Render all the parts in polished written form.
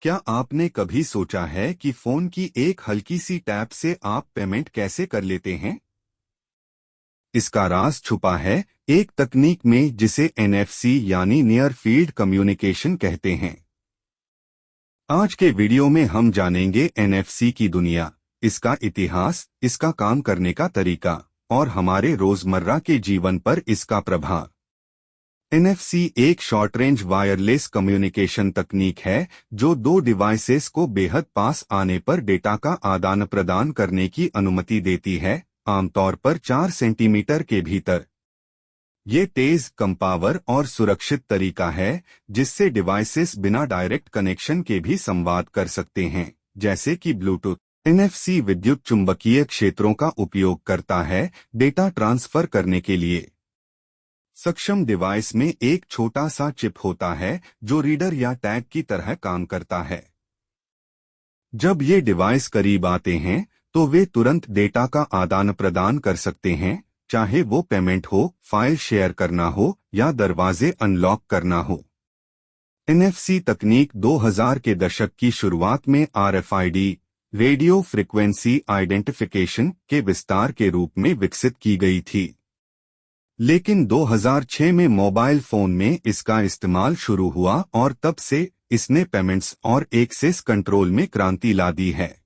क्या आपने कभी सोचा है कि फोन की एक हल्की सी टैप से आप पेमेंट कैसे कर लेते हैं? इसका राज छुपा है एक तकनीक में जिसे NFC यानी नियर फील्ड कम्युनिकेशन कहते हैं। आज के वीडियो में हम जानेंगे NFC की दुनिया, इसका इतिहास, इसका काम करने का तरीका और हमारे रोजमर्रा के जीवन पर इसका प्रभाव। NFC एक शॉर्ट रेंज वायरलेस कम्युनिकेशन तकनीक है जो दो डिवाइसेस को बेहद पास आने पर डेटा का आदान प्रदान करने की अनुमति देती है, आमतौर पर 4 सेंटीमीटर के भीतर। ये तेज, कम पावर और सुरक्षित तरीका है जिससे डिवाइसेस बिना डायरेक्ट कनेक्शन के भी संवाद कर सकते हैं, जैसे कि ब्लूटूथ। NFC विद्युत चुंबकीय क्षेत्रों का उपयोग करता है डेटा ट्रांसफर करने के लिए। सक्षम डिवाइस में एक छोटा सा चिप होता है जो रीडर या टैग की तरह काम करता है। जब ये डिवाइस करीब आते हैं तो वे तुरंत डेटा का आदान प्रदान कर सकते हैं, चाहे वो पेमेंट हो, फाइल शेयर करना हो या दरवाजे अनलॉक करना हो। NFC तकनीक 2000 के दशक की शुरुआत में RFID, रेडियो फ्रिक्वेंसी आइडेंटिफिकेशन के विस्तार के रूप में विकसित की गई थी। लेकिन 2006 में मोबाइल फोन में इसका इस्तेमाल शुरू हुआ और तब से इसने पेमेंट्स और एक्सेस कंट्रोल में क्रांति ला दी है।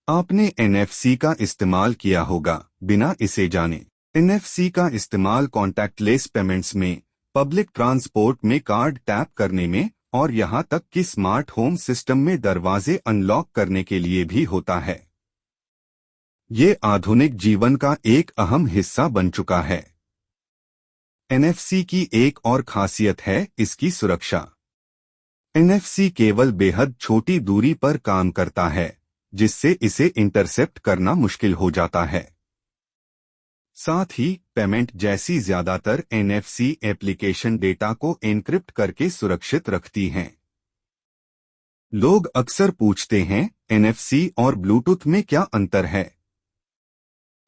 आपने NFC का इस्तेमाल किया होगा बिना इसे जाने। NFC का इस्तेमाल कॉन्टैक्टलेस पेमेंट्स में, पब्लिक ट्रांसपोर्ट में कार्ड टैप करने में और यहां तक कि स्मार्ट होम सिस्टम में दरवाजे अनलॉक करने के लिए भी होता है। ये आधुनिक जीवन का एक अहम हिस्सा बन चुका है। NFC की एक और खासियत है इसकी सुरक्षा। NFC केवल बेहद छोटी दूरी पर काम करता है, जिससे इसे इंटरसेप्ट करना मुश्किल हो जाता है। साथ ही पेमेंट जैसी ज्यादातर NFC एप्लीकेशन डेटा को एन्क्रिप्ट करके सुरक्षित रखती हैं। लोग अक्सर पूछते हैं, NFC और ब्लूटूथ में क्या अंतर है?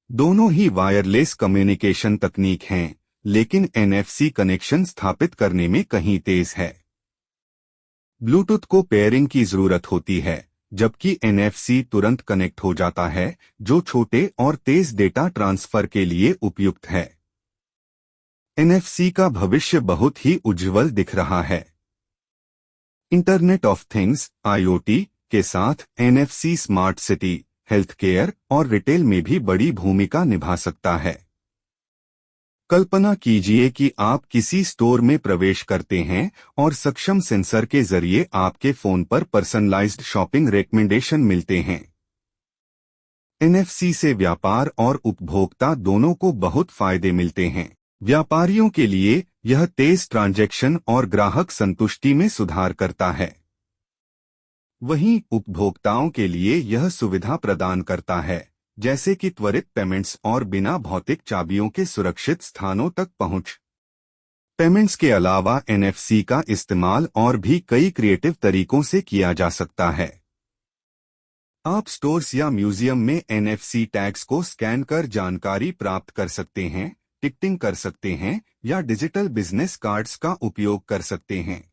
दोनों ही वायरलेस कम्युनिकेशन तकनीक हैं, लेकिन NFC कनेक्शन स्थापित करने में कहीं तेज है। ब्लूटूथ को पेयरिंग की जरूरत होती है, जबकि NFC तुरंत कनेक्ट हो जाता है, जो छोटे और तेज डेटा ट्रांसफर के लिए उपयुक्त है। NFC का भविष्य बहुत ही उज्जवल दिख रहा है। इंटरनेट ऑफ थिंग्स IoT के साथ NFC smart city, health care और रिटेल में भी बड़ी भूमिका निभा सकता है। कल्पना कीजिए कि आप किसी स्टोर में प्रवेश करते हैं और सक्षम सेंसर के जरिए आपके फोन पर पर्सनलाइज्ड शॉपिंग रिकमेंडेशन मिलते हैं। NFC से व्यापार और उपभोक्ता दोनों को बहुत फायदे मिलते हैं। व्यापारियों के लिए यह तेज ट्रांजैक्शन और ग्राहक संतुष्टि में सुधार करता है। वहीं उपभोक्ताओं के लिए यह सुविधा प्रदान करता है, जैसे कि त्वरित पेमेंट्स और बिना भौतिक चाबियों के सुरक्षित स्थानों तक पहुंच। पेमेंट्स के अलावा NFC का इस्तेमाल और भी कई क्रिएटिव तरीकों से किया जा सकता है। आप स्टोर्स या म्यूजियम में NFC टैग्स को स्कैन कर जानकारी प्राप्त कर सकते हैं, टिकटिंग कर सकते हैं या डिजिटल बिजनेस कार्ड्स का उपयोग कर सकते हैं।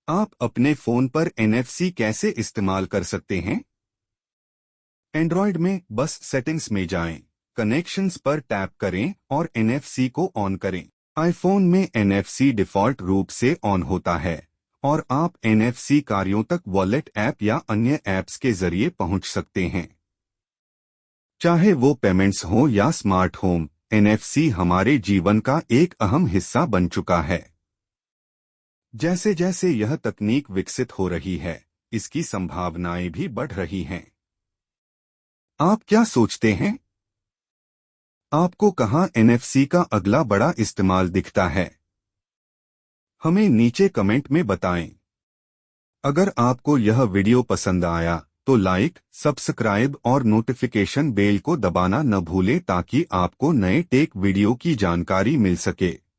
आप अपने फोन पर NFC कैसे इस्तेमाल कर सकते हैं? एंड्रॉयड में बस सेटिंग्स में जाएं, कनेक्शंस पर टैप करें और NFC को ऑन करें। आईफोन में NFC डिफ़ॉल्ट रूप से ऑन होता है और आप NFC कार्यों तक वॉलेट ऐप या अन्य ऐप्स के जरिए पहुंच सकते हैं। चाहे वो पेमेंट्स हो या स्मार्ट होम, NFC हमारे जीवन का एक अहम हिस्सा बन चुका है। जैसे जैसे यह तकनीक विकसित हो रही है, इसकी संभावनाएं भी बढ़ रही हैं। आप क्या सोचते हैं? आपको कहां NFC का अगला बड़ा इस्तेमाल दिखता है? हमें नीचे कमेंट में बताएं। अगर आपको यह वीडियो पसंद आया तो लाइक, सब्सक्राइब और नोटिफिकेशन बेल को दबाना न भूलें ताकि आपको नए टेक वीडियो की जानकारी मिल सके।